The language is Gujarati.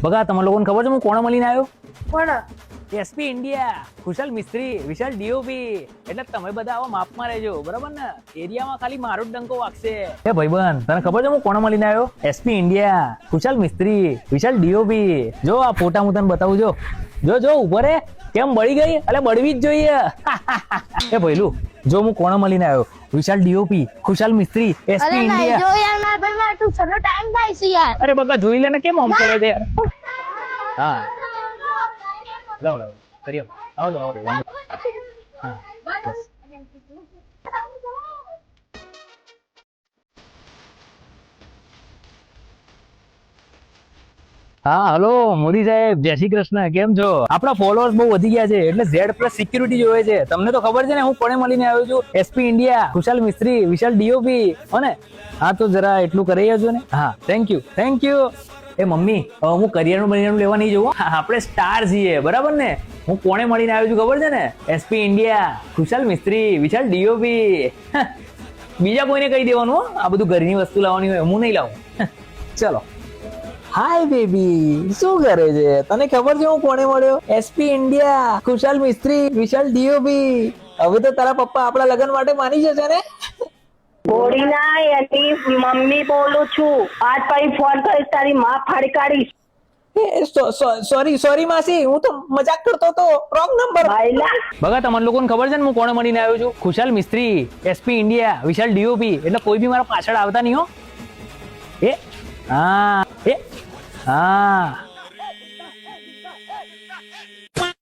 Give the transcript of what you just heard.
બગા તમને લોકોને ખબર છે હું કોણ મળીને આવ્યો? કોણ? એસપી ઇન્ડિયા, ખુશાલ મિસ્ત્રી, વિશાલ ડીઓપી. એટલે તમે બધા આવા માપમાં રહેજો, બરાબર ને? એરિયામાં ખાલી મારો જ ડંકો વાગશે. એ ભાઈબંધ, તને ખબર છે હું કોણ મળીને આવ્યો? એસપી ઇન્ડિયા, ખુશાલ મિસ્ત્રી, વિશાલ ડીઓપી. જો આ ફોટા હું તને બતાવું. જો ઉભો રે. કેમ બળી ગઈ? એટલે બળવી જ જોઈએ. એ ભઈલું, જો હું કોણ મળીને આવ્યો? વિશાલ ડીઓપી, ખુશાલ મિસ્ત્રી, એસપી ઇન્ડિયા. જો યાર મારા ભાઈ મારા ટ્યુશનનો ટાઈમ થાય છે યાર. અરે બગા જોઈ લે ને, કેમ આમ કરે છે યાર? હા લાવ કરીએ. આવો હા બસ. હા હલો મોદી સાહેબ, જય શ્રી કૃષ્ણ. કેમ છો? આપણા ફોલોઅર્સ બહુ વધી ગયા છે એટલે Z+ સિક્યુરિટી જોવે છે. તમને તો ખબર છે ને હું કોને મળીને આવ્યો છું? એસપી ઇન્ડિયા, ખુશાલ મિસ્ત્રી, વિશાલ ડીઓપી. અને હા તો જરા એટલું કરી આવજો ને. હા થેન્ક યુ. એ મમ્મી, હું કરિયરનું લેવા નહીં જવું. આપણે સ્ટાર છીએ, બરાબર ને? હું કોને મળીને આવ્યો છું ખબર છે ને? એસપી ઇન્ડિયા, ખુશાલ મિસ્ત્રી, વિશાલ ડીઓપી. બીજા કોઈને કહી દેવાનું. આ બધું ઘરની વસ્તુ લાવવાની હોય, હું નહીં લાવું. ચલો. હાય બેબી, શું કરે છે? તને ખબર છે હું કોને મળ્યો? એસપી ઇન્ડિયા, ખુશાલ મિસ્ત્રી, વિશાલ ડીઓપી. હવે તો તારા પપ્પા આપણા લગ્ન માટે માની જશે ને? ગોળીના એની મમ્મી બોલું છું. આજ પછી ફોન કરીશ તારી માં ફાડી કાઢીશ. સોરી માસી, હું તો મજાક કરતો હતો. Wrong number. ભાઈલા બગા તમને લોકોને ખબર છે ને હું કોને મળીને આવ્યો છું? ખુશાલ મિસ્ત્રી, એસપી ઇન્ડિયા, વિશાલ ડીઓપી. એટલે કોઈ બી મારા પાછળ આવતા નહીં હો. હા